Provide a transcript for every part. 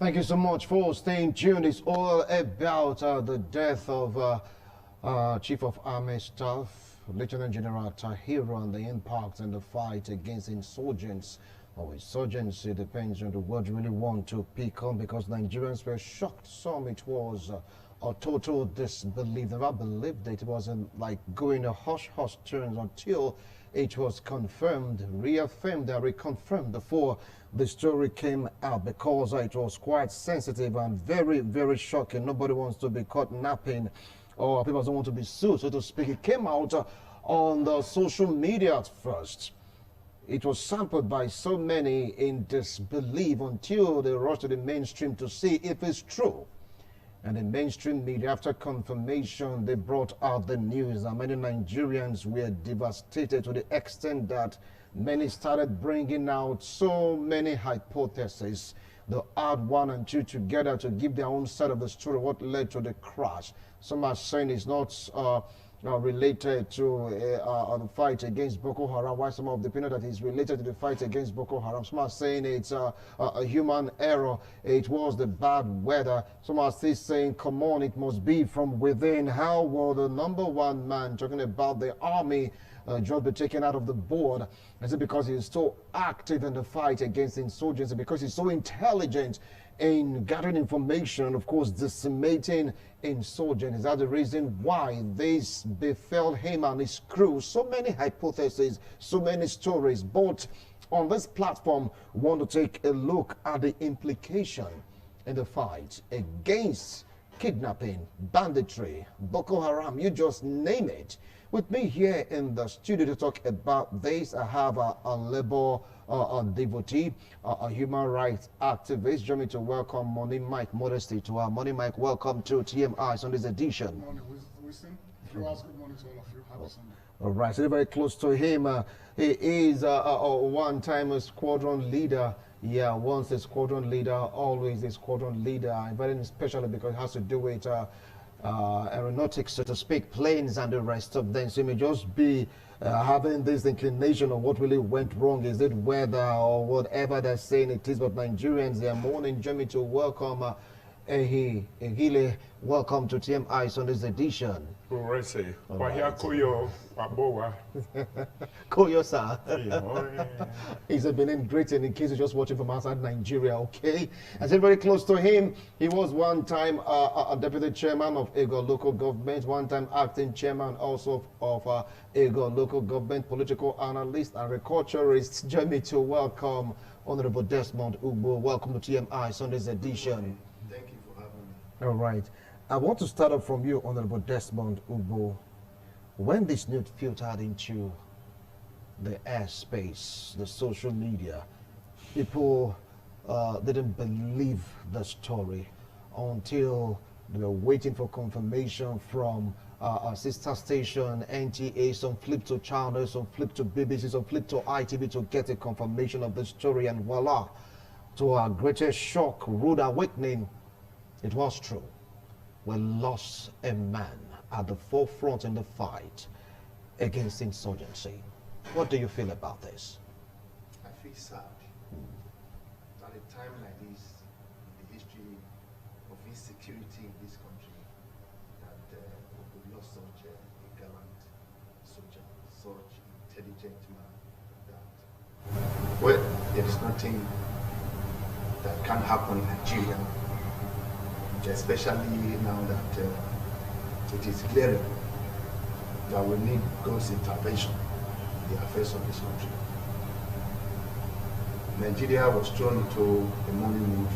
Thank you so much for staying tuned. It's all about the death of Chief of Army Staff, Lieutenant General ATTAHIRU, and the impact and the fight against insurgents. Or insurgency depends on the word you really want to pick on, because Nigerians were shocked. Some it was a total disbelief. Never believed it. It wasn't like going a hush-hush turns until it was confirmed, reaffirmed, and reconfirmed before the story came out, because it was quite sensitive and very, very shocking. Nobody wants to be caught napping, or people don't want to be sued, so to speak. It came out on the social media at first. It was sampled by so many in disbelief until they rushed to the mainstream to see if it's true. And the mainstream media, after confirmation, they brought out the news, and many Nigerians were devastated to the extent that many started bringing out so many hypotheses. They add one and two together to give their own side of the story, what led to the crash. Some are saying it's not related to the fight against Boko Haram, while some of the opinion that is related to the fight against Boko Haram. Some are saying it's a human error, it was the bad weather. Some are still saying, come on, it must be from within. How will the number one man talking about the army just be taken out of the board? Is it because he's so active in the fight against insurgency, because he's so intelligent in gathering information, of course, decimating insurgents? Is that the reason why this befell him and his crew? So many hypotheses, so many stories. But on this platform, we want to take a look at the implication in the fight against kidnapping, banditry, Boko Haram, you just name it. With me here in the studio to talk about this, I have a labor devotee, a human rights activist. Join me to welcome Money Mike Modesty to our Money Mike. Welcome to TMI on this edition. Good morning, Wisdom. If you ask, good morning to all of you. Happy Sunday. All right, so very close to him. He is a one-time squadron leader. Yeah, once a squadron leader, always a squadron leader. I invite him especially because it has to do with aeronautics, so to speak, planes and the rest of them. So you may just be having this inclination of what really went wrong. Is it weather or whatever they're saying it is? But Nigerians, they are mourning. Join me to welcome Ehile. Welcome to TMI on this edition. Koyo, sir. He's a Benin great, and in case you're just watching from outside Nigeria, okay? And so very close to him, he was one time a deputy chairman of Ego local government, one time acting chairman also of Ego local government, political analyst, agriculturist. Join me to welcome Honorable Desmond Ugbo. Welcome to TMI Sunday's edition. Thank you for having me. All right. I want to start off from you, Honorable Desmond Ugbo. When this news filtered into the airspace, the social media, people didn't believe the story until they were waiting for confirmation from our sister station, NTA. Some flipped to Channel, some flipped to BBC, some flipped to ITV to get a confirmation of the story, and voila, to our greatest shock, rude awakening, it was true. We lost a man at the forefront in the fight against insurgency. What do you feel about this? I feel sad. At a time like this, the history of insecurity in this country, that we lost such a gallant soldier, such intelligent man. That, well, there is nothing that can happen in Nigeria, especially now that it is clear that we need God's intervention in the affairs of this country. Nigeria was thrown into a mourning mood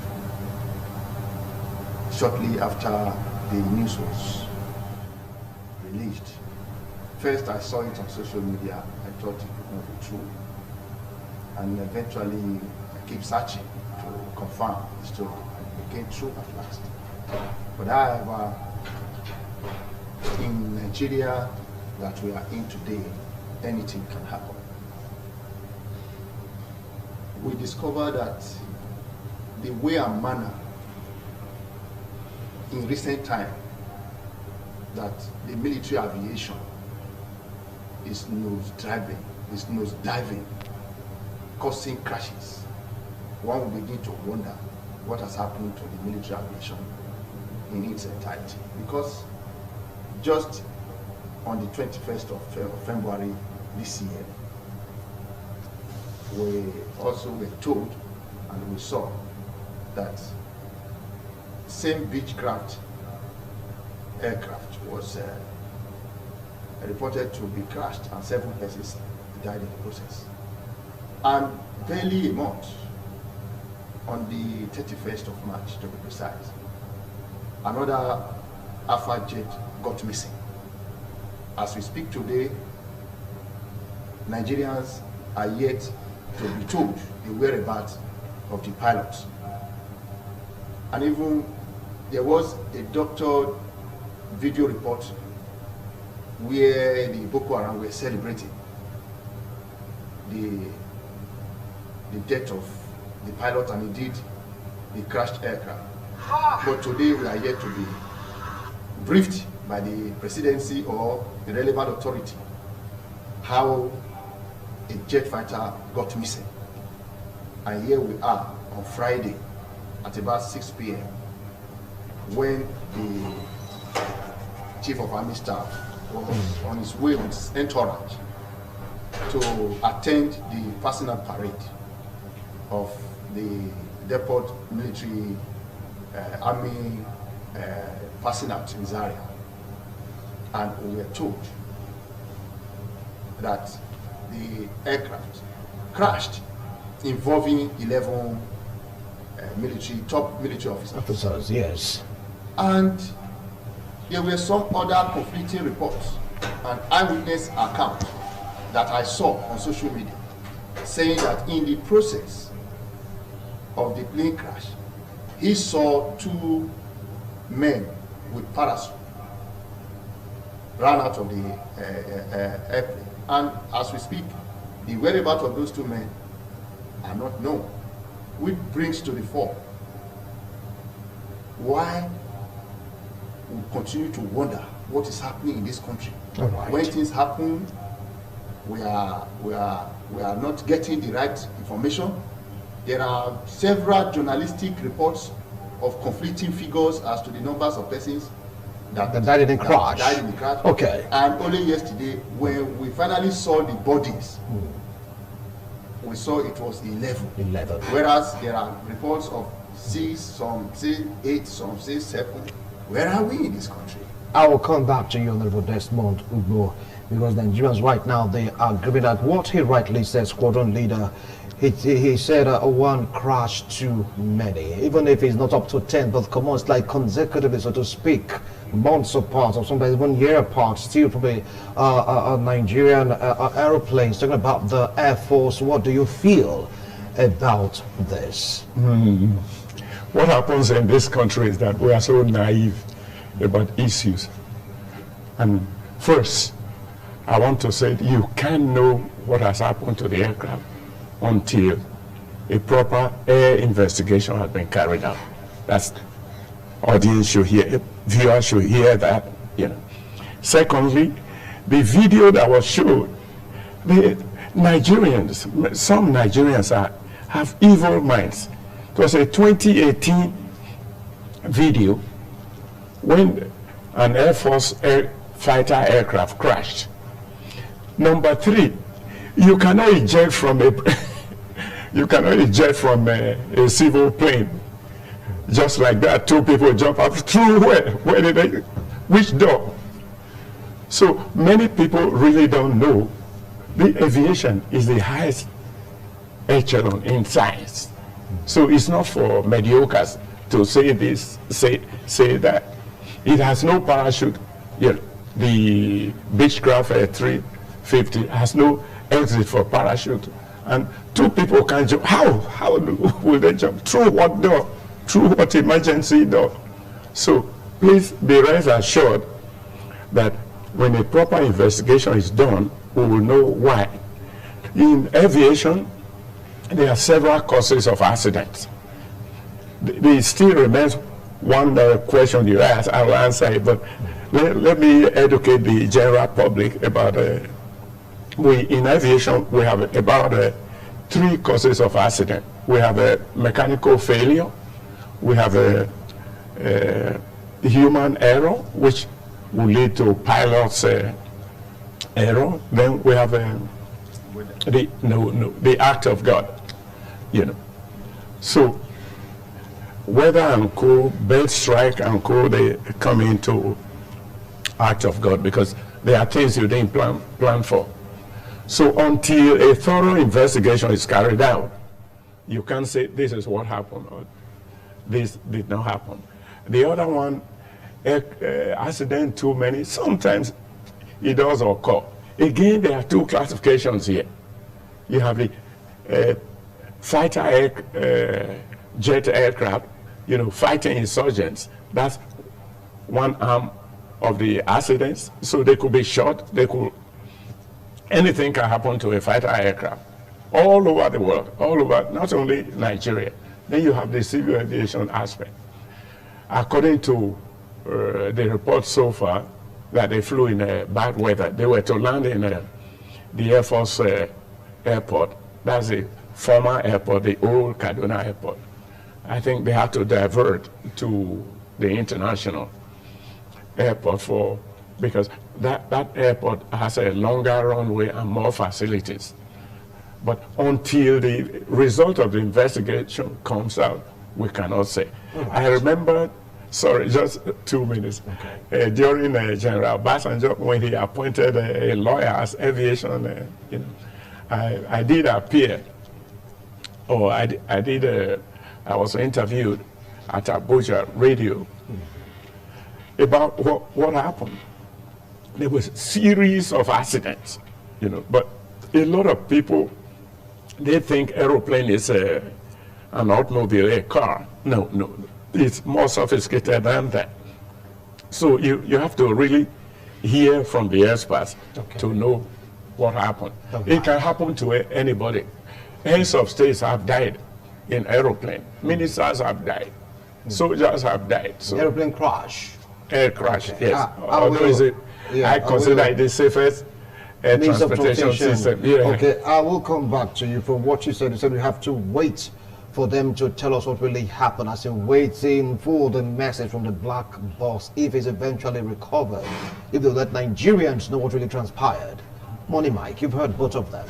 shortly after the news was released. First, I saw it on social media. I thought it could not be true. And eventually, I keep searching to confirm the story, and it became true at last. But however, in Nigeria that we are in today, anything can happen. We discovered that the way and manner in recent time that the military aviation is nose diving, causing crashes. One will begin to wonder what has happened to the military aviation in its entirety. Because just on the 21st of February this year, we also were told and we saw that same Beechcraft aircraft was reported to be crashed and 7 persons died in the process. And barely a month, on the 31st of March to be precise, another Alpha jet got missing. As we speak today, Nigerians are yet to be told the whereabouts of the pilots. And even there was a doctored video report where the Boko Haram were celebrating the death of the pilot and indeed the crashed aircraft. But today we are yet to be briefed by the presidency or the relevant authority how a jet fighter got missing. And here we are on Friday at about 6 p.m. when the Chief of Army Staff was on his way with his entourage to attend the personal parade of the depot military army passing out in Zaria. And we were told that the aircraft crashed involving 11 top military officers. Yes. And there were some other conflicting reports and eyewitness accounts that I saw on social media saying that in the process of the plane crash, he saw 2 men with parachute ran out of the airplane. And as we speak, the whereabouts of those 2 men are not known, which brings to the fore why we continue to wonder what is happening in this country. All right. When things happen, we are not getting the right information. There are several journalistic reports of conflicting figures as to the numbers of persons that died in the crash. Died in the crash. Okay. And only yesterday, when we finally saw the bodies, we saw it was 11. 11. Whereas there are reports of 6, some say 8, some say 7. Where are we in this country? I will come back to you, Honorable Desmond Ugbo, because Nigerians right now, they are grieving at what he rightly said, squadron leader. He said one crash too many, even if it's not up to 10, but come on, it's like consecutively, so to speak, months apart, or sometimes 1 year apart, still probably Nigerian aeroplanes. Talking about the Air Force, what do you feel about this? What happens in this country is that we are so naive about issues. And first, I want to say you can't know what has happened to the aircraft until a proper air investigation has been carried out. That's audience should hear, viewers should hear that, you know. Secondly, the video that was shown, the Nigerians, some Nigerians have evil minds. It was a 2018 video when an Air Force fighter aircraft crashed. Number 3, you cannot eject from a a civil plane just like that. 2 people jump up through where? Where did they? Which door? So many people really don't know the aviation is the highest echelon in science. So it's not for mediocres to say this, say that. It has no parachute. Yeah, the Beechcraft 350 has no exit for parachute, and 2 people can jump. How will they jump? Through what door? Through what emergency door? So please be rest assured that when a proper investigation is done, we will know why. In aviation, there are several causes of accidents. There still remains one question you asked. I will answer it, but let me educate the general public about in aviation, we have about 3 causes of accident. We have a mechanical failure, we have a human error, which will lead to pilot's error. Then we have the act of God, you know. So weather and co, bird strike and co, they come into act of God because there are things you didn't plan for. So until a thorough investigation is carried out, you can't say this is what happened or this did not happen. The other one, accident too many, sometimes it does occur. Again, there are two classifications here. You have the fighter jet aircraft, you know, fighting insurgents. That's one arm of the accidents. So they could be shot, anything can happen to a fighter aircraft all over the world, all over, not only Nigeria. Then you have the civil aviation aspect. According to the report so far, that they flew in bad weather. They were to land in the Air Force airport. That's the former airport, the old Kaduna airport. I think they had to divert to the international airport because that airport has a longer runway and more facilities. But until the result of the investigation comes out, we cannot say. Right. I remember, sorry, just 2 minutes. Okay. During General Basanjo, when he appointed a lawyer as aviation, you know, I did appear, or I was interviewed at Abuja radio about what happened. There was a series of accidents, you know, but a lot of people, they think aeroplane is an automobile, a car. No, it's more sophisticated than that. So you have to really hear from the experts to know what happened. It can happen to anybody. Heads of states have died in aeroplane. Ministers have died. Soldiers have died. So Airplane crash. Air crash, yes. I consider it the safest air transportation system. Yeah. Okay, I will come back to you. From what you said we have to wait for them to tell us what really happened, as in waiting for the message from the black box, if it's eventually recovered, if they let Nigerians know what really transpired. Money Mike, you've heard both of them.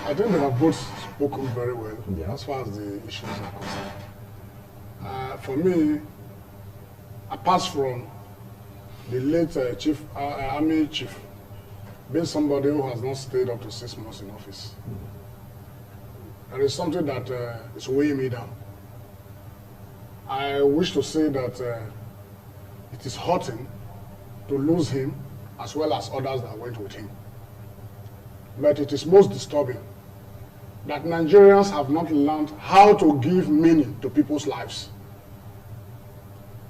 I think they have both spoken very well as far as the issues are concerned. For me, apart from the late Army Chief being somebody who has not stayed up to 6 months in office, there is something that is weighing me down. I wish to say that it is hurting to lose him as well as others that went with him. But it is most disturbing that Nigerians have not learned how to give meaning to people's lives.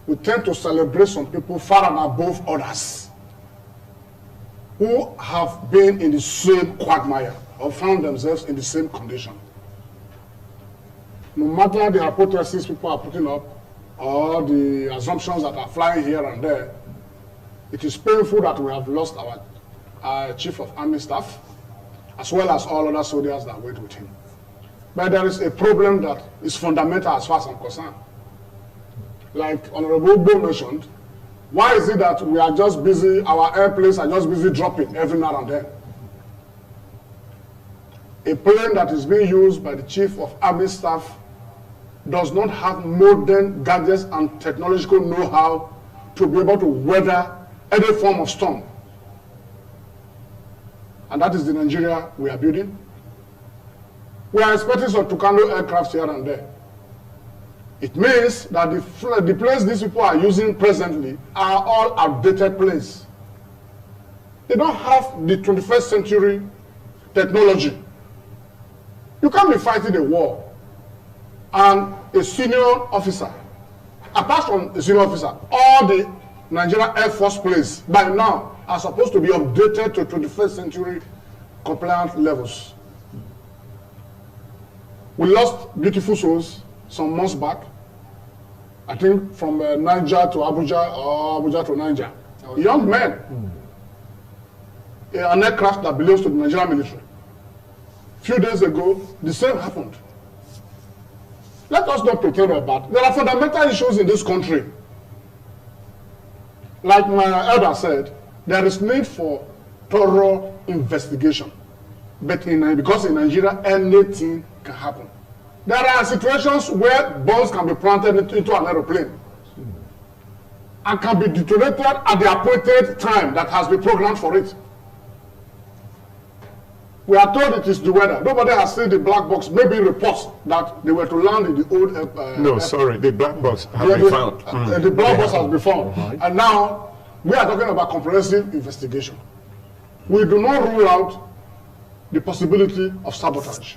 We tend to celebrate some people far and above others who have been in the same quagmire or found themselves in the same condition. No matter the hypotheses people are putting up or the assumptions that are flying here and there, it is painful that we have lost our Chief of Army Staff, as well as all other soldiers that went with him. But there is a problem that is fundamental as far as I'm concerned. Like Honorable Bo mentioned, why is it that we are just busy, our airplanes are just busy dropping every now and then? A plane that is being used by the Chief of Army Staff does not have modern gadgets and technological know-how to be able to weather any form of storm. And that is the Nigeria we are building. We are expecting some Tucano aircraft here and there. It means that the planes these people are using presently are all outdated planes. They don't have the 21st century technology. You can't be fighting a war and a senior officer, apart from a senior officer, all the Nigerian Air Force planes by now are supposed to be updated to 21st century compliant levels. We lost beautiful souls some months back, I think from Niger to Abuja or Abuja to Niger. Young men, an aircraft that belongs to the Nigerian military. Few days ago, the same happened. let us not pretend about. There are fundamental issues in this country. Like my elder said, there is need for thorough investigation. But because in Nigeria, anything can happen. There are situations where bombs can be planted into an aeroplane and can be detonated at the appointed time that has been programmed for it. We are told it is the weather. Nobody has seen the black box. Maybe reports that they were to land in the old... no, sorry, the black box has been found. The black box has been found. Right. And now, we are talking about comprehensive investigation. We do not rule out the possibility of sabotage.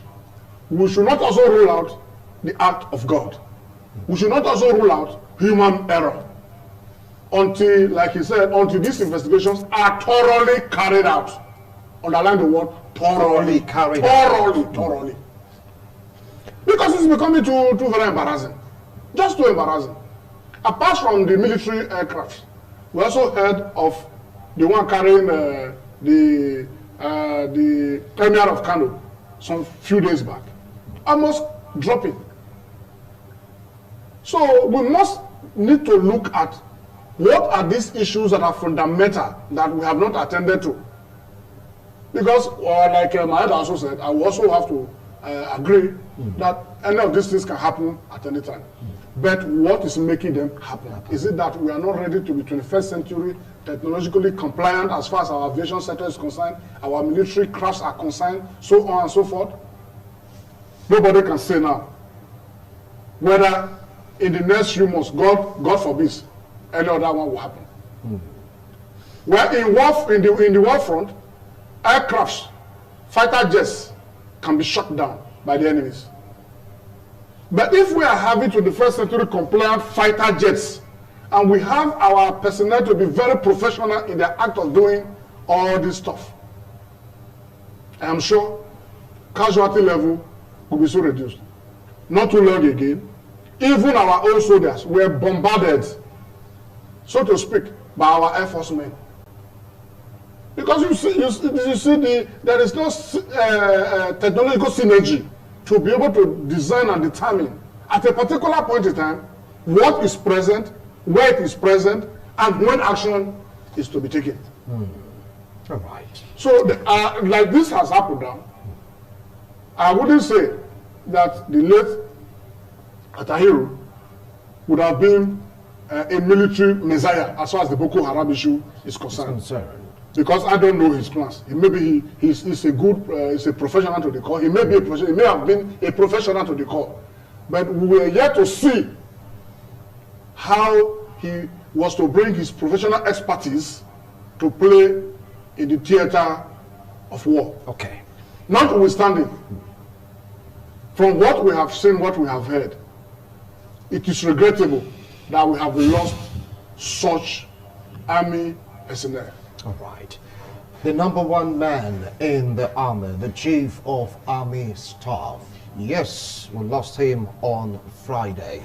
We should not also rule out the act of God. We should not also rule out human error. Until, like he said, until these investigations are thoroughly carried out. Underline the word thoroughly carried out. Thoroughly. Because it's becoming too very embarrassing. Just too embarrassing. Apart from the military aircraft, we also heard of the one carrying the Emir of Kano some few days back. Almost dropping. So we must need to look at what are these issues that are fundamental that we have not attended to. Because, like my head also said, I will also have to agree that any of these things can happen at any time. But what is making them happen? Is it that we are not ready to be 21st century technologically compliant as far as our aviation sector is concerned, our military crafts are concerned, so on and so forth? Nobody can say now whether in the next few months, God forbids, any other one will happen. Well, in the war front, aircrafts, fighter jets can be shot down by the enemies. But if we are having 21st century compliant fighter jets, and we have our personnel to be very professional in the act of doing all this stuff, I am sure casualty level will be so reduced. Not too long again, even our own soldiers were bombarded, so to speak, by our Air Force men. Because you see there is no technological synergy to be able to design and determine at a particular point in time what is present, where it is present, and when action is to be taken. All right. So, like this has happened now, I wouldn't say that the late ATTAHIRU would have been a military messiah as far as the Boko Haram issue is concerned. Because I don't know his plans. Maybe he's a good, he's a professional to the core. He may be a professional. He may have been a professional to the core. But we were yet to see how he was to bring his professional expertise to play in the theater of war. Okay. Notwithstanding, from what we have seen, what we have heard, it is regrettable that we have lost such army personnel. All right. The #1 man in the army, the chief of army staff. Yes, we lost him on Friday.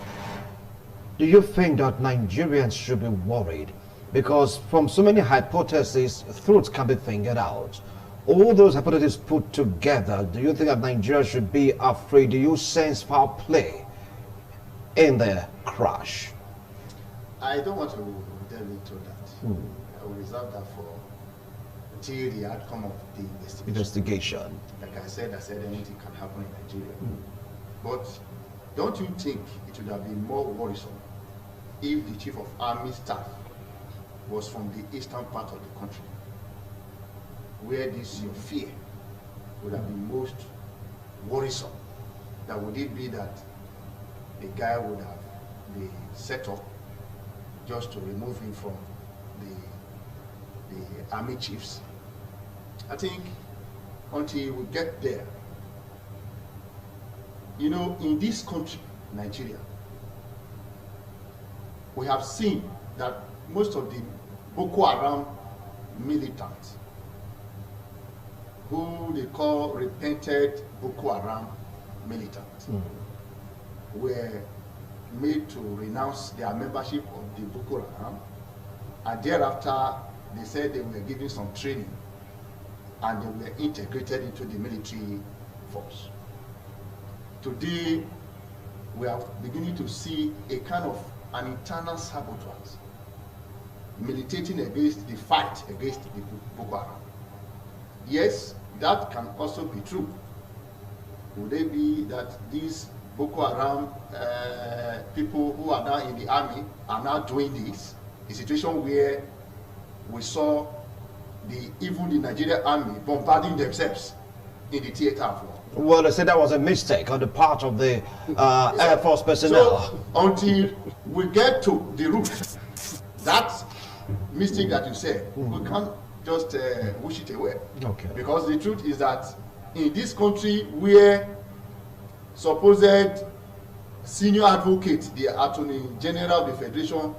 Do you think that Nigerians should be worried? Because from so many hypotheses, truth can be figured out. All those hypotheses put together, do you think that Nigeria should be afraid? Do you sense foul play in the crash? I don't want to delve into that. I will reserve that for until the outcome of the investigation. Like I said anything can happen in Nigeria. But don't you think it would have been more worrisome if the chief of army staff was from the eastern part of the country, where this your fear would have been most worrisome? That would it be that the guy would have been set up just to remove him from the army chiefs? I think until we get there, you know, in this country, Nigeria, we have seen that most of the Boko Haram militants, who they call repented Boko Haram militants, were made to renounce their membership of the Boko Haram, and thereafter they said they were given some training and they were integrated into the military force. Today, we are beginning to see a kind of an internal sabotage militating against the fight against the Boko Haram. Yes, that can also be true. Would it be that these Boko Haram people who are now in the army are now doing this? A situation where we saw even the Nigerian army bombarding themselves in the theater of war. Well, they said that was a mistake on the part of the Air Force personnel. So, until we get to the root, that mistake that you said, we can't just wish it away. Okay. Because the truth is that in this country where supposed senior advocate, the Attorney General of the Federation,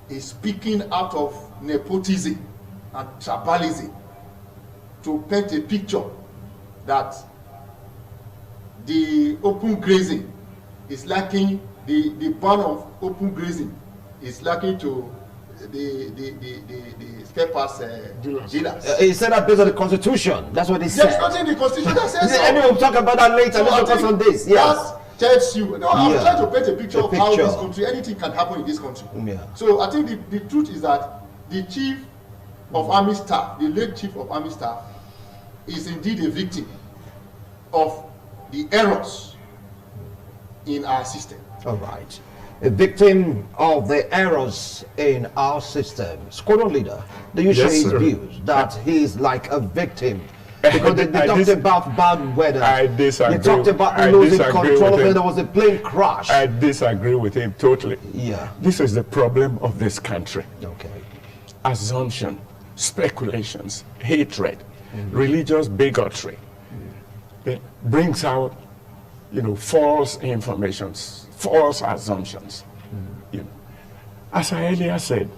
is speaking out of nepotism and tribalism to paint a picture that the open grazing is lacking, the ban of open grazing is lacking to the spare parts dealers. He said that based on the Constitution. That's what he said. There's nothing in the Constitution that says so. Anyway, we'll talk about that later. So Let's focus on this. Yes. That tells you. No, I'm trying to paint a picture of how this country, anything can happen in this country. Yeah. So I think the truth is that the Chief of Army Staff, the late Chief of Army Staff, is indeed a victim of the errors in our system. All right. A victim of the errors in our system. Squadron leader, do you share his views that he's like a victim? Because they talked about bad weather. I disagree. They talked about losing control of it. There was a plane crash. I disagree with him totally. Yeah. This is the problem of this country. Okay. Assumption, speculations, hatred, religious bigotry. It brings out, false informations, false assumptions. As I earlier said,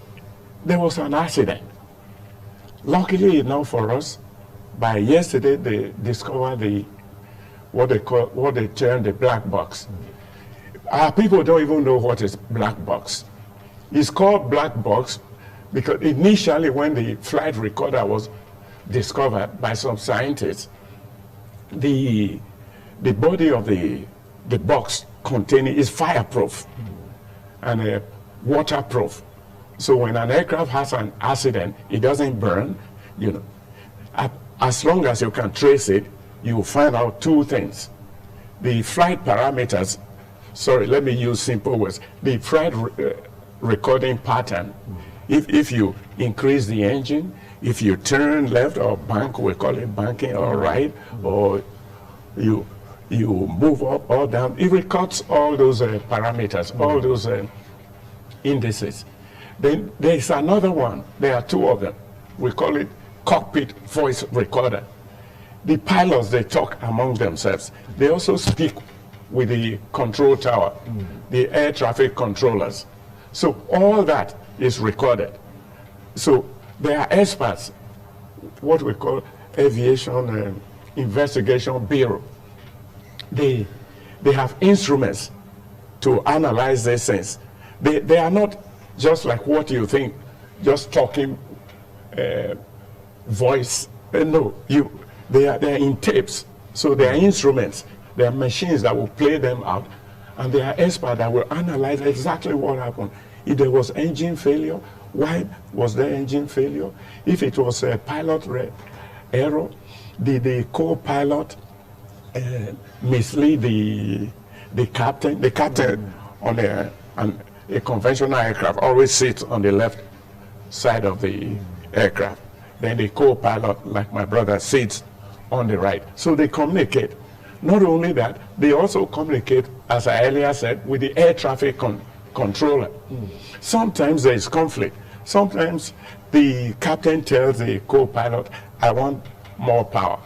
there was an accident. Luckily enough for us, by yesterday they discovered what they term the black box. Our people don't even know what is black box. It's called black box because initially when the flight recorder was discovered by some scientists, the body of the box containing is fireproof and waterproof. So when an aircraft has an accident, it doesn't burn. As long as you can trace it, you will find out two things. The flight parameters, sorry, let me use simple words. The flight recording pattern, if you increase the engine, if you turn left or bank, we call it banking, or right, or you move up or down, it records all those parameters, all those indices. Then there's another one, there are two of them. We call it cockpit voice recorder. The pilots, they talk among themselves. They also speak with the control tower, the air traffic controllers. So all that is recorded. So there are experts, what we call aviation investigation bureau. They have instruments to analyze these things. They are not just like what you think, just talking voice. No, they are in tapes. So they are instruments. They are machines that will play them out, and they are experts that will analyze exactly what happened. If there was engine failure, why was there engine failure? If it was a pilot error, did the co-pilot mislead the captain? The captain on a conventional aircraft always sits on the left side of the aircraft. Then the co-pilot, like my brother, sits on the right. So they communicate. Not only that, they also communicate, as I earlier said, with the air traffic controller. Sometimes there is conflict. Sometimes the captain tells the co-pilot, I want more power.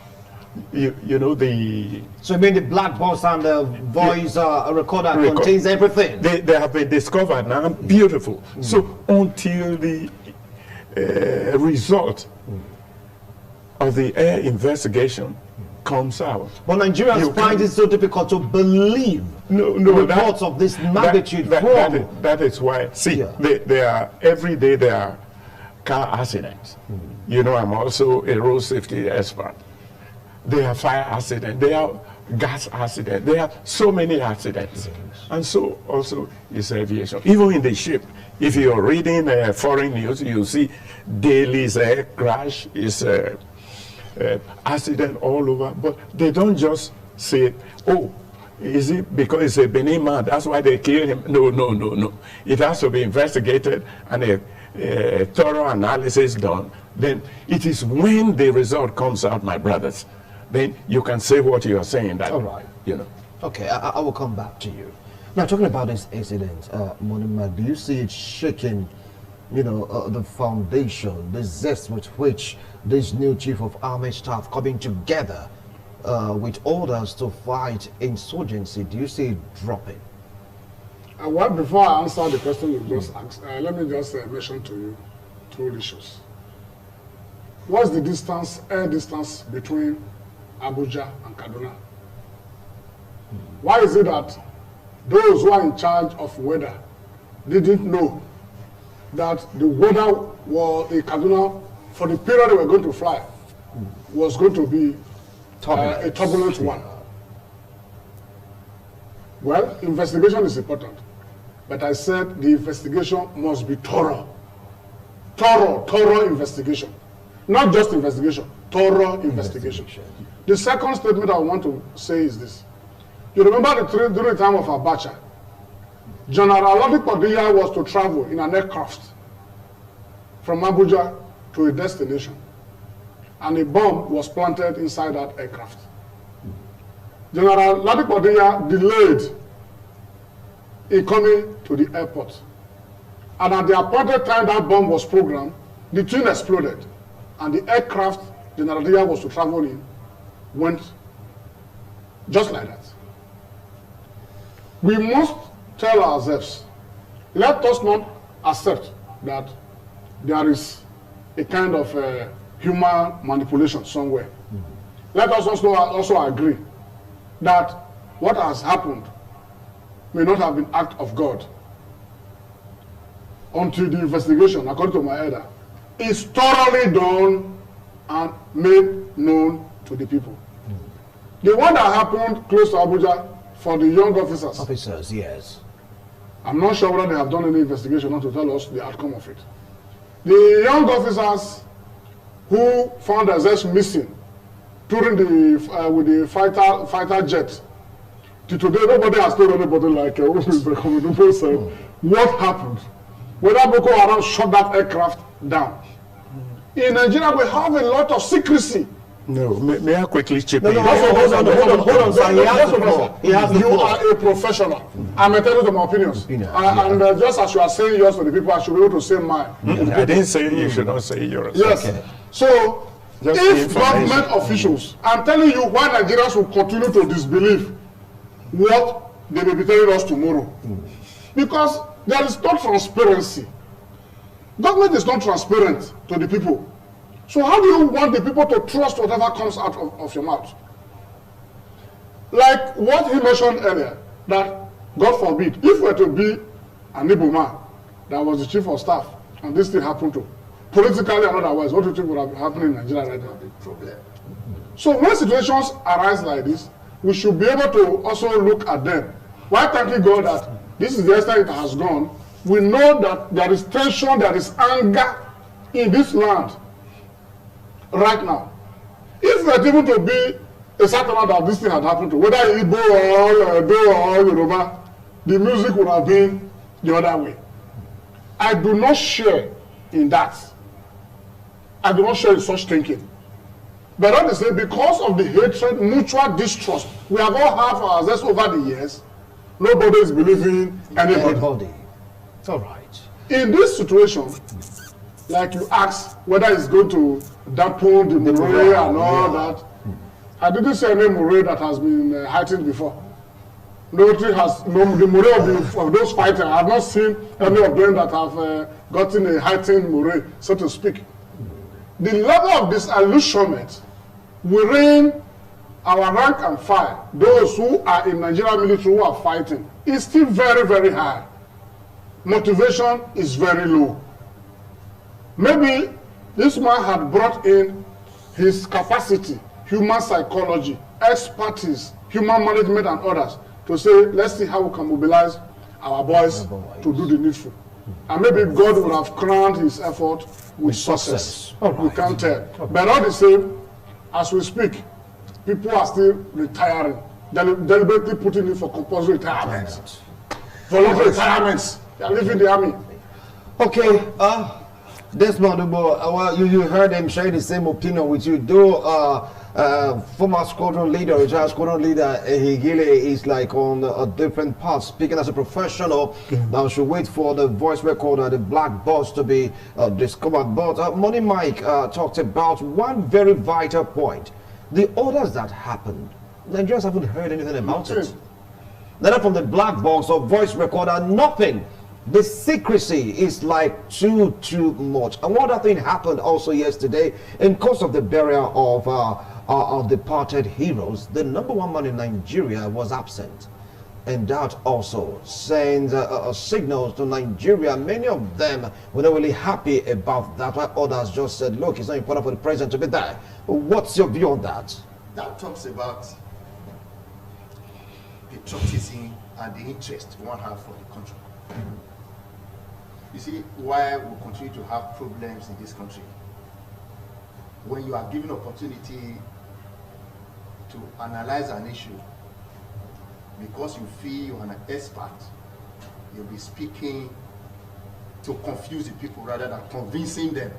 So you mean the black box and the voice recorder contains everything? They have been discovered now, beautiful. So until the result of the air investigation comes out. But Nigerians find it so difficult to believe reports of this magnitude. That is why, see, every day there are car accidents. I'm also a road safety expert. There are fire accidents. There are gas accident. There are so many accidents. And so also is aviation. Even in the ship, if you're reading foreign news, you see daily crash, is accident all over. But they don't just say, oh, is it because it's a Benin man, that's why they killed him? No, no, no, no. It has to be investigated and a thorough analysis done. Then it is when the result comes out, my brothers, then you can say what you are saying. That, all right. You know. Okay, I will come back to you. Now, talking about this incident, Monima, do you see it shaking, you know, the foundation, the zest with which this new Chief of Army Staff coming together with orders to fight insurgency? Do you see it dropping? Well, before I answer the question you just asked, let me just mention to you two issues. What's the distance, air distance between Abuja and Kaduna? Why is it that those who are in charge of weather didn't know that the weather was in Kaduna for the period they were going to fly was going to be a turbulent one? Well, investigation is important, but I said the investigation must be thorough. Thorough investigation. Not just investigation, thorough investigation. The second statement I want to say is this. You remember during the time of Abacha, General Oladipo was to travel in an aircraft from Abuja to a destination, and a bomb was planted inside that aircraft. General Oladipo delayed in coming to the airport, and at the appointed time that bomb was programmed, the twin exploded, and the aircraft General Dia was to travel in went just like that. We must tell ourselves, let us not accept that there is a kind of human manipulation somewhere. Let us also agree that what has happened may not have been act of God until the investigation, according to my elder, is thoroughly done and made known to the people. The one that happened close to Abuja for the young officers. Officers, yes. I'm not sure whether they have done any investigation not to tell us the outcome of it. The young officers who found themselves missing during the with the fighter jet. Till today, nobody has told anybody like Mr. Komodopo said what happened. Whether Boko Haram shot that aircraft down. In Nigeria, we have a lot of secrecy. No, may I quickly chip in? Hold on, sir. You are a professional. I'm entitled to my opinions. And just as you are saying yours to the people, I should be able to say mine. I didn't say you should not say yours. Yes. Okay. So, just if government officials, I'm telling you why Nigerians will continue to disbelieve what they may be telling us tomorrow. Because there is no transparency. Government is not transparent to the people. So how do you want the people to trust whatever comes out of your mouth? Like what he mentioned earlier, that God forbid, if we were to be an Igbo man that was the chief of staff, and this thing happened to, politically and otherwise, what do you think would have happened in Nigeria right now? Big problem. So when situations arise like this, we should be able to also look at them. While thanking God that this is the extent it has gone, we know that there is tension, there is anger in this land right now. If we are able to be a certain amount that this thing had happened to, whether Igbo or Edo or Yoruba, the music would have been the other way. I do not share in that. I do not share in such thinking. But on the same, because of the hatred, mutual distrust, we have all had for ourselves over the years, nobody is believing anybody. It's all right. In this situation, like you asked whether it's going to dampen the morale and all that, I didn't see any morale that has been heightened before. Nobody has, the morale of those fighters, I have not seen any of them that have gotten a heightened morale, so to speak. The level of disillusionment within our rank and file, those who are in Nigerian military who are fighting, is still very, very high. Motivation is very low. Maybe this man had brought in his capacity, human psychology, expertise, human management and others, to say, let's see how we can mobilize our boys to do the needful. And maybe God would have crowned his effort with success. We can't tell. But all the same, as we speak, people are still retiring, deliberately putting in for compulsory retirements. Voluntary retirements. They are leaving the army. Okay, Desmond, well, you heard him share the same opinion with you, though former squadron leader, retired squadron leader Higile is like on a different path. Speaking as a professional, now should wait for the voice recorder, the black box to be discovered. But Money Mike talked about one very vital point. The orders that happened, Nigerians haven't heard anything about it. Neither from the black box or voice recorder, nothing. The secrecy is like too much. And one other thing happened also yesterday in course of the burial of our departed heroes. The #1 man in Nigeria was absent, and that also sends signals to Nigeria. Many of them were not really happy about that, while others just said, look, it's not important for the president to be there. What's your view on that? That talks about patriotism and the interest one has for the country. You see why we continue to have problems in this country. When you are given opportunity to analyze an issue, because you feel you're an expert, you'll be speaking to confuse the people rather than convincing them.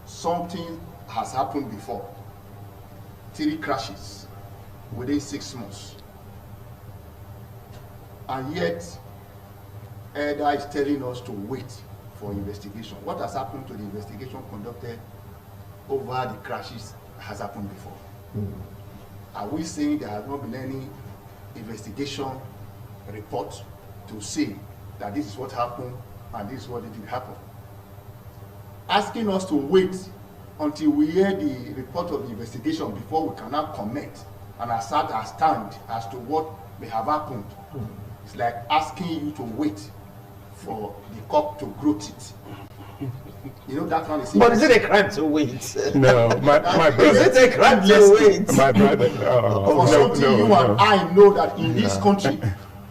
Something has happened before. 3 crashes within 6 months. And yet, EDA is telling us to wait for investigation. What has happened to the investigation conducted over the crashes has happened before? Are we saying there has not been any investigation report to say that this is what happened and this is what didn't happen? Asking us to wait until we hear the report of the investigation before we can now comment and assert our stand as to what may have happened. It's like asking you to wait for the cock to grow teeth. You know that one is. But is it a crime to wait? No, my brother. Is it a crime to wait? My brother. For something you and I know that in this country,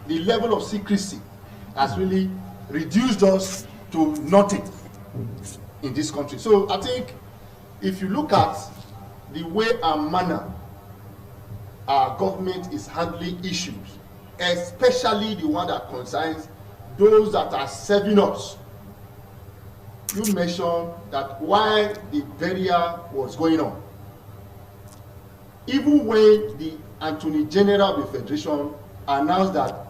the level of secrecy has really reduced us to nothing in this country. So I think if you look at the way and manner our government is handling issues, especially the one that concerns those that are serving us. You mentioned that while the burial was going on, even when the Attorney General of the Federation announced that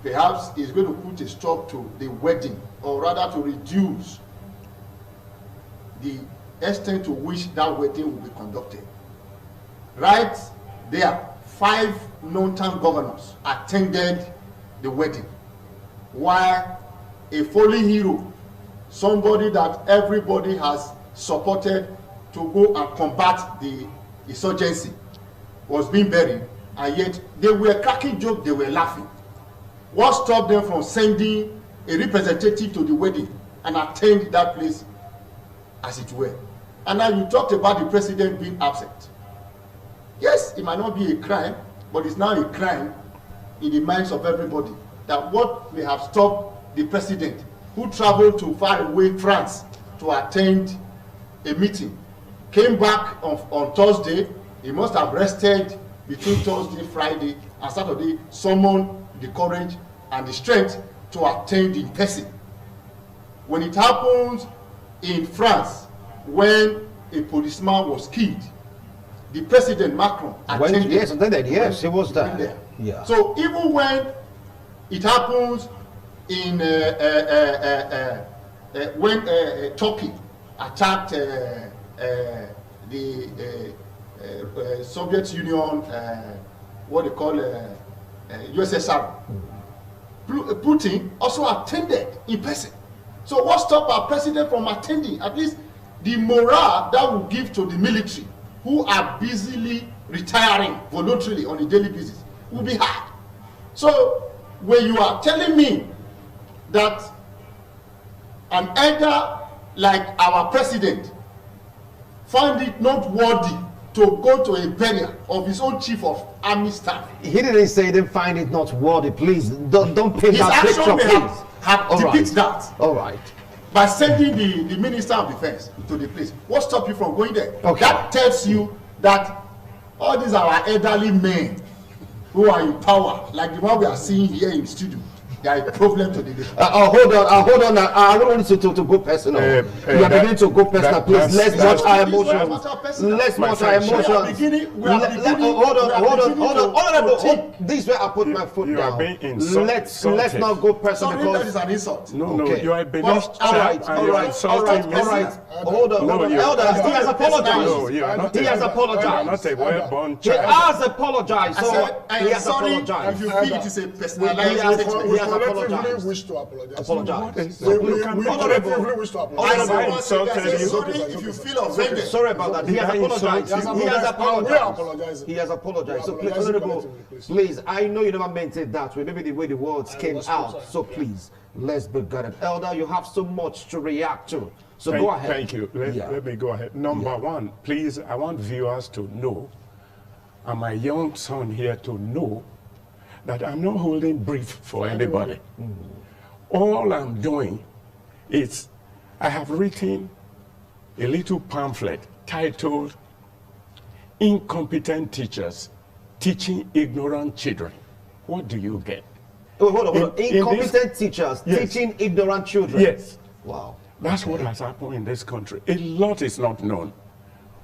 perhaps he's going to put a stop to the wedding, or rather to reduce the extent to which that wedding will be conducted. Right there, 5 non-town governors attended the wedding, while a fallen hero, somebody that everybody has supported to go and combat the insurgency, was being buried, and yet they were cracking jokes, they were laughing. What stopped them from sending a representative to the wedding and attend that place as it were? And now you talked about the president being absent. Yes, it might not be a crime, but it's now a crime in the minds of everybody that what may have stopped the president, who traveled to far away France to attend a meeting, came back on Thursday. He must have rested between Thursday, Friday, and Saturday, summoned the courage and the strength to attend in person. When it happens in France, when a policeman was killed, the president Macron attended. Yes, he was there. Yeah. So even when it happens in when Turkey attacked the Soviet Union, what they call USSR, Putin also attended in person. So what stopped our president from attending? At least the morale that will give to the military, who are busily retiring voluntarily on a daily basis, will be high. So when you are telling me that an elder like our president found it not worthy to go to a burial of his own chief of army staff. He didn't say he didn't find it not worthy. Please don't paint His that action picture, may please. have depicts that All right. by sending the minister of defense to the place. What stopped you from going there? Okay. That tells you that all these are our elderly men who are in power, like the one we are seeing here in the studio. They are a problem to the nation. Hold on. I don't want you to go personal. We are beginning to go personal. Please, let's watch our emotions. Let's watch our emotions. Hold. This is where I put my foot down. Let's not go personal Sorry, that because is an insult. No, you are a Benin all right. Hold on. Elder, he has apologized. He has apologized. Not a well-born He child. has apologized. I So said, I he am has sorry apologized. if you feel it is a personalized has statement. he has collectively apologized. wish to apologize. Apologize. We Honorable. collectively wish to I apologize. said, insulted I said you. sorry if you feel offended. Sorry about that. He has apologized. He has apologized. We are apologizing. He has apologized. So We are please, apologizing Honorable, collectively, please. please, I know you never meant it that way. Maybe the way the words came out. So please, let's be guarded. Elder, you have so much to react to. So go ahead. Thank you. Let me go ahead. Number one, please, I want viewers to know, and my young son here to know, that I'm not holding brief for anybody. All I'm doing is I have written a little pamphlet titled Incompetent Teachers Teaching Ignorant Children. What do you get? Oh, hold on. In Incompetent teachers Yes. teaching ignorant children. Yes. Wow. That's what has happened in this country. A lot is not known.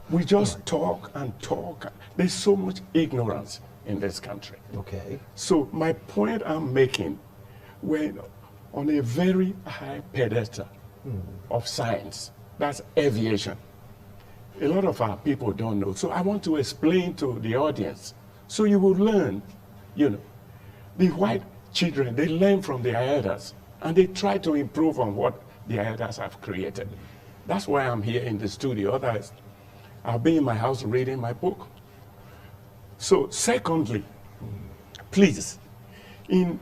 We just talk and talk. There's so much ignorance in this country. Okay. So my point I'm making, we're on a very high pedestal of science. That's aviation. A lot of our people don't know. So I want to explain to the audience so you will learn. The white children, they learn from their elders and they try to improve on what the elders have created. That's why I'm here in the studio. Otherwise, I'll be in my house reading my book. So secondly, please, in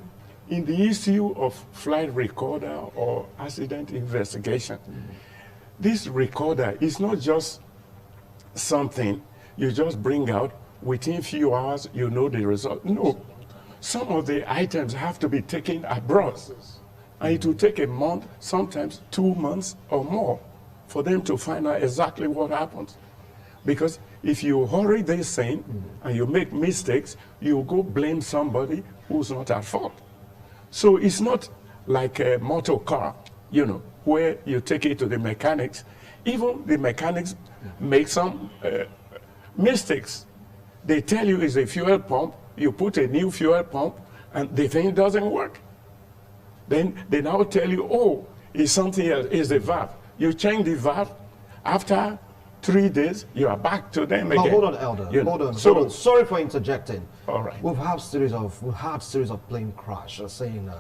the issue of flight recorder or accident investigation, this recorder is not just something you just bring out within few hours, you know the result. No, some of the items have to be taken abroad. And it will take a month, sometimes 2 months or more for them to find out exactly what happens. Because if you hurry this thing and you make mistakes, you go blame somebody who's not at fault. So it's not like a motor car, where you take it to the mechanics. Even the mechanics make some mistakes. They tell you it's a fuel pump, you put a new fuel pump, and the thing doesn't work. Then they now tell you, oh, it's something else, it's the valve. You change the valve, after 3 days, you are back to them again. Hold on, Elder. Hold on. Sorry for interjecting. All right. We've had series of plane crash, saying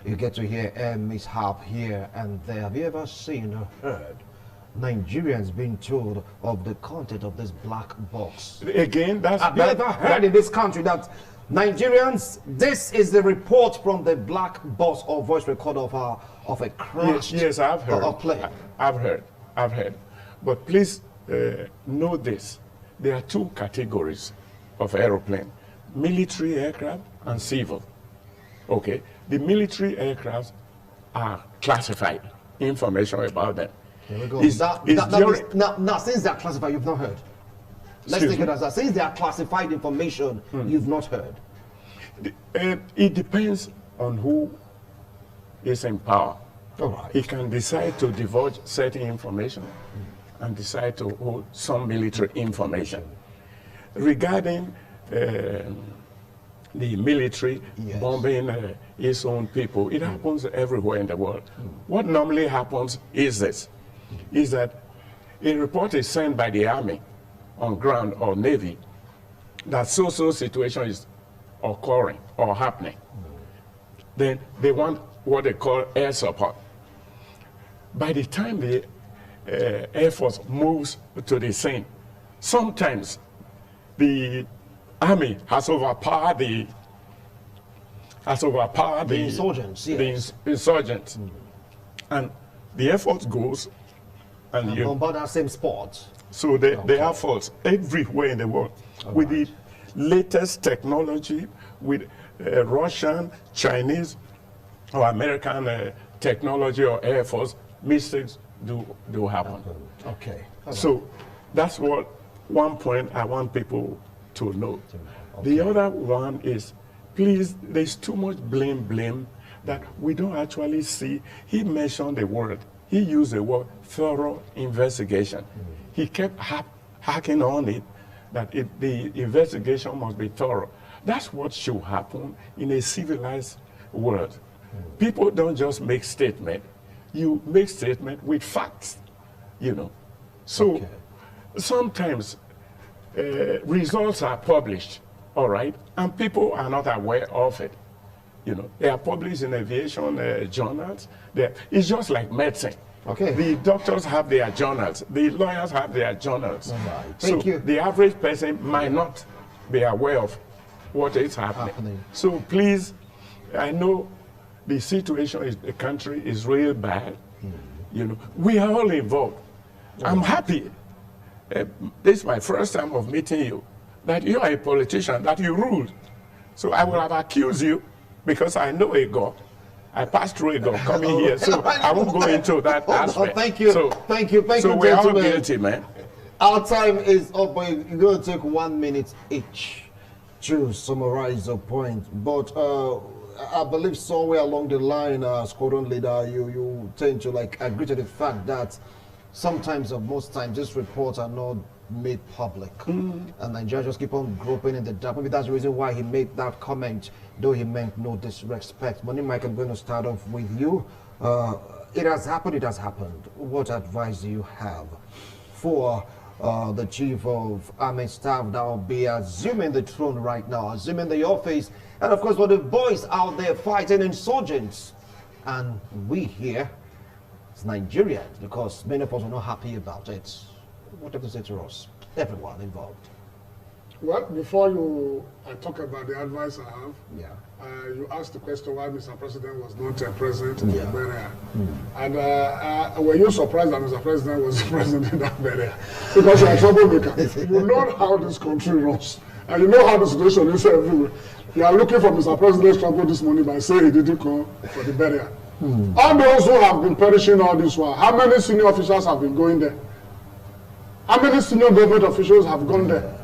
you get to hear air mishap here and there. Have you ever seen or heard Nigerians being told of the content of this black box? Again, Have you ever heard in this country that Nigerians, this is the report from the black box or voice recorder of a crash? Yes, I've heard. A plane. I've heard. But please know this. There are 2 categories of aeroplane: military aircraft and civil. Okay, the military aircrafts are classified information about them. Here we go. Now, since they are classified, you've not heard. Let's take it as that. Since they are classified information, you've not heard. It depends on who is in power. All right. He can decide to divulge certain information and decide to hold some military information. Regarding the military bombing its own people, it happens everywhere in the world. What normally happens is this, is that a report is sent by the army on ground or navy that so-so situation is occurring or happening. Then they want what they call air support. By the time the Air Force moves to the scene, sometimes the army has overpowered the insurgents. Yes. The insurgents. And the Air Force goes and bombard that same spot. So they have faults everywhere in the world. With the latest technology, with Russian, Chinese, or American technology or Air Force, mistakes do happen. Okay. So that's one point I want people to know. The other one is, please, there's too much blame that we don't actually see. He mentioned the word. He used the word thorough investigation. He kept hacking on it, that the investigation must be thorough. That's what should happen in a civilized world. People don't just make statement. You make statement with facts, you know. So sometimes results are published, all right, and people are not aware of it. You know, they are published in aviation journals. It's just like medicine. Okay. The doctors have their journals. The lawyers have their journals. Right. So Thank you. the average person might not be aware of what is happening. So please, I know the situation in the country is really bad. You know, we are all involved. I'm happy. This is my first time of meeting you, that you are a politician, that you ruled. So I will have accused you because I know a God. I passed through a God coming here, so I won't go into that aspect. Thank you. So, thank you, so we're all guilty, man. Our time is up, but you're going to take 1 minute each to summarize the point. But I believe somewhere along the line, squadron leader, you tend to like agree to the fact that sometimes or most times these reports are not made public, and Nigeria just keep on groping in the dark. Maybe that's the reason why he made that comment, though he meant no disrespect. Money Mike, I'm going to start off with you. It has happened. It has happened. What advice do you have for the chief of army staff that will be assuming the throne right now, assuming the office, and of course for the boys out there fighting insurgents, and we here as Nigerians, because many of us are not happy about it? What have you say to us, everyone involved? Well, before I talk about the advice I have, you asked the question why Mr. President was not present in the burial. And were you surprised that Mr. President was present in that burial? Because you're a troublemaker. You know how this country runs. And you know how the situation is everywhere. You are looking for Mr. President's trouble this morning by saying he didn't come for the burial. All those who have been perishing all this while, how many senior officers have been going there? How many senior government officials have gone there?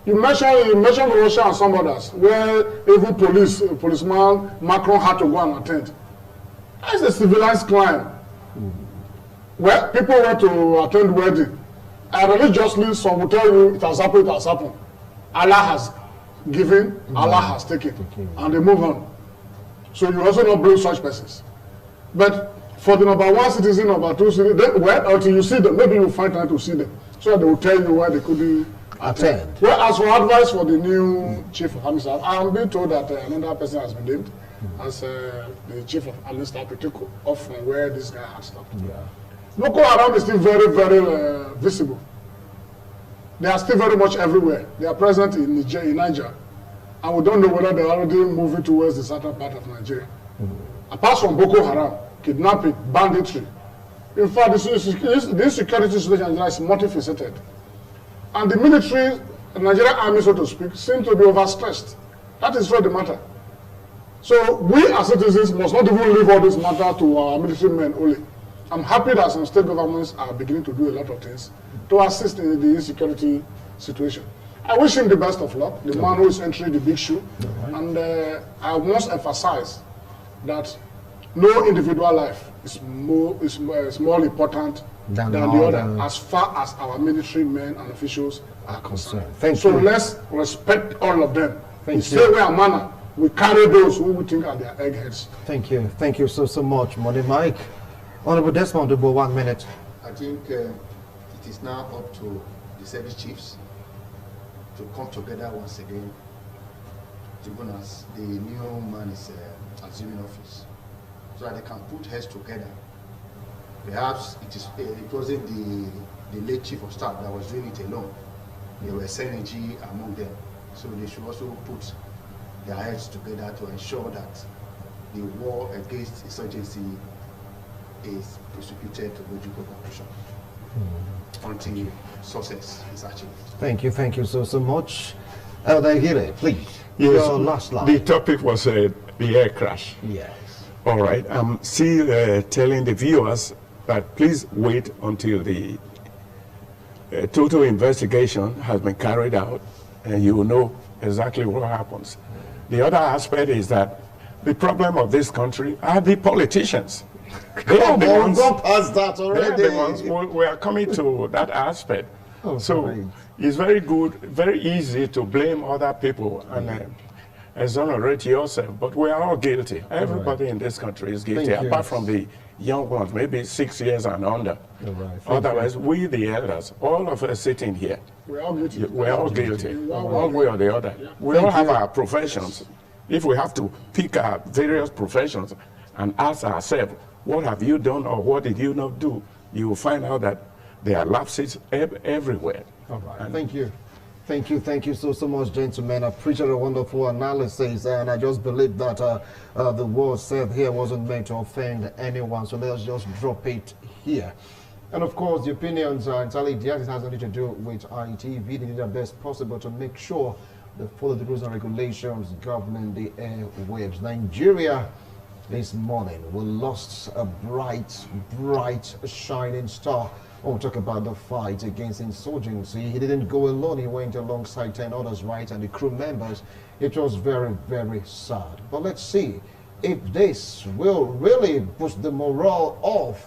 You mentioned Russia and some others, where even policeman Macron had to go and attend. That's a civilized crime. Where people went to attend wedding, and religiously some will tell you it has happened, it has happened. Allah has given, Allah has taken, and they move on. So you also not blame such persons. But for the number one citizen, number two citizen, until you see them, maybe you find time to see them, so that they will tell you why they couldn't attend. Well, as for advice for the new chief of army staff, I am being told that another person has been named as the chief of army staff to take off from where this guy has stopped. Boko Haram is still very, very visible. They are still very much everywhere. They are present in Niger, and we don't know whether they are already moving towards the southern part of Nigeria. Apart from Boko Haram, kidnapping, banditry. In fact, the insecurity situation in Nigeria is multifaceted. And the military, Nigerian army, so to speak, seem to be overstressed. That is really the matter. So we as citizens must not even leave all this matter to our military men only. I'm happy that some state governments are beginning to do a lot of things to assist in the insecurity situation. I wish him the best of luck, the man who is entering the big shoe. And I must emphasize that no individual life is more important than the other, as far as our military men and officials are concerned. So let's respect all of them. In the same way and manner, we carry those who we think are their eggheads. Thank you. Thank you so much, Money Mike. Honorable Desmond, 1 minute. I think it is now up to the service chiefs to come together once again, even as the new man is assuming office, so that they can put heads together. Perhaps it wasn't the late chief of staff that was doing it alone. There was synergy among them. So they should also put their heads together to ensure that the war against insurgency is prosecuted to logical conclusion. until success is achieved. Thank you so much. ATTAHIRU, please. Yes, Your last line. the topic was the air crash. Yes. All right, I'm still telling the viewers that please wait until the total investigation has been carried out, and you will know exactly what happens. The other aspect is that the problem of this country are the politicians. They are the ones. Go past that They already. are the ones. We are coming to that aspect. Oh, So great. it's very good, very easy to blame other people and exonerate yourself, but we are all guilty. Everybody in this country is guilty, Thank you. apart from the young ones, maybe 6 years and under. All right. Thank Otherwise, we the elders, all of us sitting here, We are all guilty. we are all guilty, one way or the other. We Thank all have you. our professions. If we have to pick our various professions and ask ourselves, what have you done or what did you not do, you will find out that there are lapses everywhere. All right. And Thank you. Thank you so much, gentlemen. I appreciate a wonderful analysis, and I just believe that the word said here wasn't meant to offend anyone, so let's just drop it here. And of course, the opinions are entirely theirs. It has nothing to do with ITV. They did their best possible to make sure they follow the rules and regulations governing the airwaves. Nigeria this morning, we lost a bright, shining star. We'll talk about the fight against insurgency. He didn't go alone. He went alongside 10 others, right, and the crew members. It was very sad. But let's see if this will really boost the morale of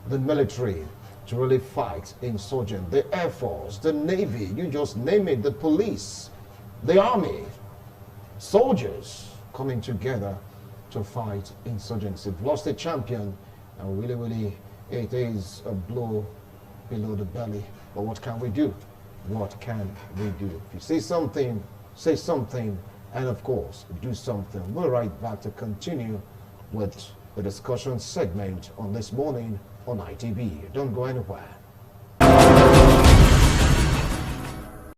the military to really fight insurgents. The Air Force, the Navy, you just name it, the police, the army, soldiers coming together to fight insurgency. We've lost a champion, and really, it is a blow below the belly. But what can we do? What can we do? If you say something, and of course, do something. We're right back to continue with the discussion segment on this morning on ITV. Don't go anywhere.